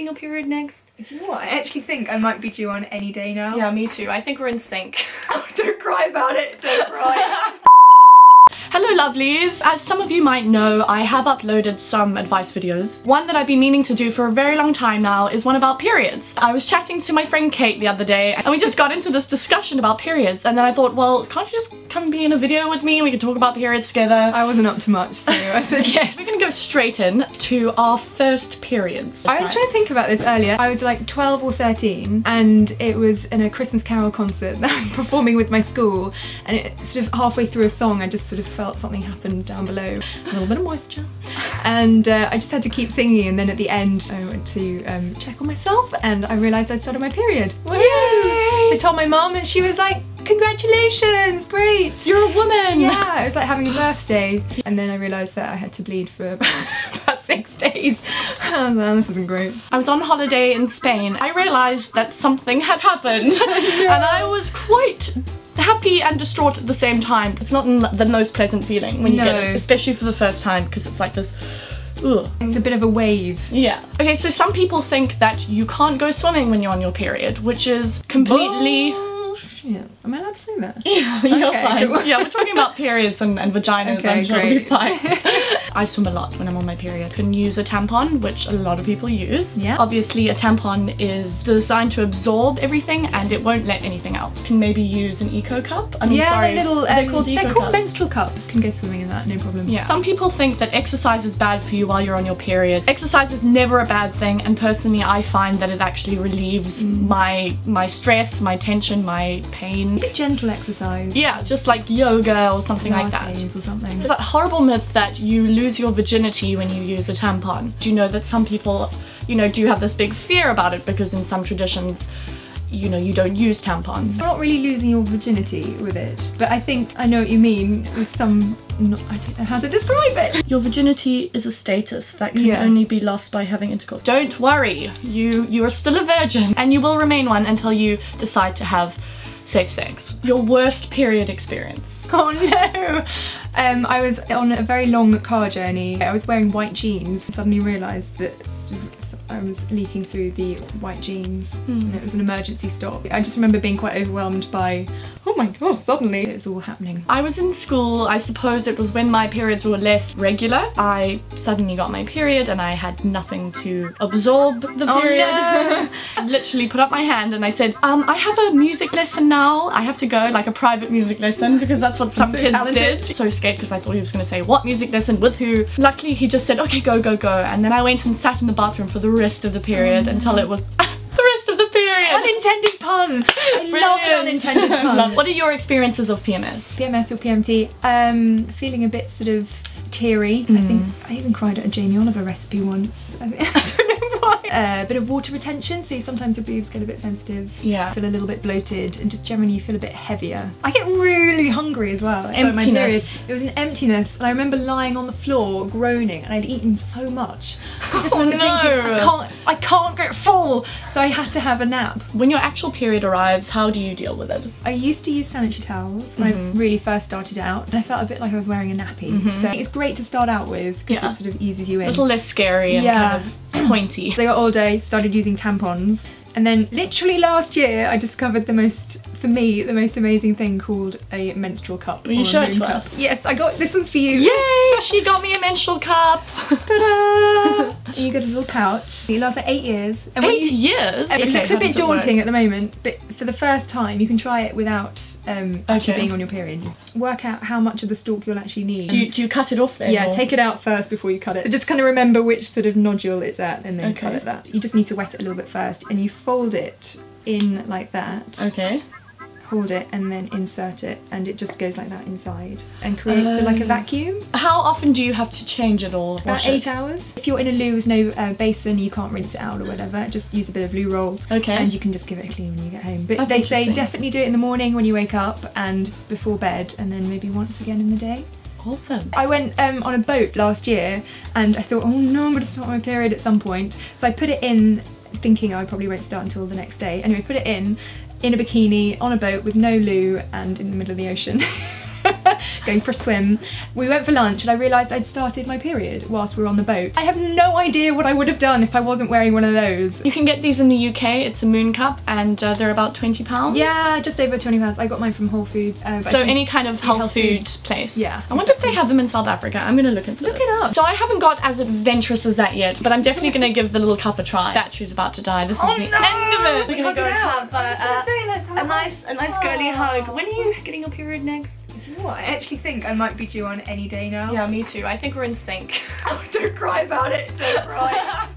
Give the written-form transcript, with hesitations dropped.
getting your period next? You know what? I actually think I might be due on any day now. Yeah, me too. I think we're in sync. Oh, don't cry about it. Don't cry. Hello lovelies! As some of you might know, I have uploaded some advice videos. One that I've been meaning to do for a very long time now is one about periods. I was chatting to my friend Kate the other day and we just got into this discussion about periods, and then I thought, well, can't you just come be in a video with me and we can talk about periods together? I wasn't up to much, so I said yes. We're gonna go straight in to our first periods. I was trying to think about this earlier. I was like 12 or 13 and it was in a Christmas Carol concert that I was performing with my school, and it sort of halfway through a song I just sort of felt something happened down below, a little bit of moisture, and I just had to keep singing, and then at the end I went to check on myself and I realised I'd started my period. Yay! So I told my mum and she was like, congratulations, great! You're a woman! Yeah, it was like having a birthday. And then I realised that I had to bleed for about 6 days. And this isn't great. I was on holiday in Spain. I realised that something had happened and I was quite happy and distraught at the same time. It's not the most pleasant feeling when you get it, especially for the first time, because it's like this, ugh. It's a bit of a wave. Yeah. Okay, so some people think that you can't go swimming when you're on your period, which is completely... Yeah. Am I allowed to say that? Yeah, you're okay, fine. cool. Yeah, we're talking about periods and vaginas, okay, I'm sure great. it'll be fine. I swim a lot when I'm on my period. You can use a tampon, which a lot of people use. Yeah. Obviously, a tampon is designed to absorb everything and it won't let anything out. You can maybe use an eco cup. I mean, yeah, sorry, little, they're called eco they're called cups. menstrual cups. You can go swimming in that, no problem. Yeah. Some people think that exercise is bad for you while you're on your period. Exercise is never a bad thing, and personally I find that it actually relieves my stress, my tension, my pain. Maybe gentle exercise. Yeah, just like yoga or something like that. Pilates or something. So that horrible myth that you lose your virginity when you use a tampon. Do you know that some people, you know, do have this big fear about it because in some traditions, you know, you don't use tampons. You're not really losing your virginity with it, but I think I know what you mean with some, I don't know how to describe it. Your virginity is a status that can only be lost by having intercourse. Don't worry, you are still a virgin and you will remain one until you decide to have safe sex. Your worst period experience. Oh no! I was on a very long car journey. I was wearing white jeans. Suddenly realised that I was leaking through the white jeans and it was an emergency stop. I just remember being quite overwhelmed by, oh my gosh, suddenly it's all happening. I was in school, I suppose it was when my periods were less regular. I suddenly got my period and I had nothing to absorb the period. Oh, no. I literally put up my hand and I said, I have a music lesson now. I have to go, like a private music lesson, because that's what some kids did. So scared because I thought he was going to say, what music lesson, with who? Luckily he just said, okay, go, go, go. And then I went and sat in the bathroom for the rest of the period until it was the rest of the period. Unintended pun! I love an unintended pun. What are your experiences of PMS? PMS or PMT? Feeling a bit sort of teary. I think I even cried at a Jamie Oliver recipe once. I don't know why. A bit of water retention, so sometimes your boobs get a bit sensitive. Yeah. Feel a little bit bloated, and just generally you feel a bit heavier. I get really hungry as well. Emptiness. My period, it was an emptiness, and I remember lying on the floor groaning, and I'd eaten so much. I just remember thinking, I can't get full, so I had to have a nap. When your actual period arrives, how do you deal with it? I used to use sanitary towels when I really first started out, and I felt a bit like I was wearing a nappy. So it's great to start out with because it sort of eases you in. A little less scary and kind of pointy. So I got older, started using tampons, and then literally last year I discovered the most amazing thing called a menstrual cup. Will you show it to us? Yes, I got this one's for you. Yay! She got me a menstrual cup. Ta-da! You get a little pouch. It lasts like 8 years. And 8 years? It looks a bit daunting at the moment, but for the first time you can try it without actually being on your period. Work out how much of the stalk you'll actually need. Do you cut it off then? Yeah, take it out first before you cut it. Just kind of remember which sort of nodule it's at and then cut it that. You just need to wet it a little bit first, and you fold it in like that. Okay. Hold it and then insert it, and it just goes like that inside and creates like a vacuum. How often do you have to change it or About 8 hours. If you're in a loo with no basin, you can't rinse it out or whatever, just use a bit of loo roll and you can just give it a clean when you get home. But they say definitely do it in the morning when you wake up and before bed, and then maybe once again in the day. Awesome. I went on a boat last year and I thought, oh no, I'm going to start my period at some point. So I put it in thinking I probably won't start until the next day. Anyway, put it in a bikini on a boat with no loo and in the middle of the ocean. going for a swim. We went for lunch and I realised I'd started my period whilst we were on the boat. I have no idea what I would have done if I wasn't wearing one of those. You can get these in the UK, it's a moon cup, and they're about £20. Yeah, just over £20. I got mine from Whole Foods. So any kind of health food place. Yeah. I wonder if they have them in South Africa. I'm gonna look into this. Look it up. So I haven't got as adventurous as that yet, but I'm definitely gonna give the little cup a try. Battery's about to die. This is the end of it. We're gonna go and have a nice girly hug. When are you getting your period next? You know what? I actually think I might be due on any day now. Yeah, me too. I think we're in sync. Oh, don't cry about it. Don't cry.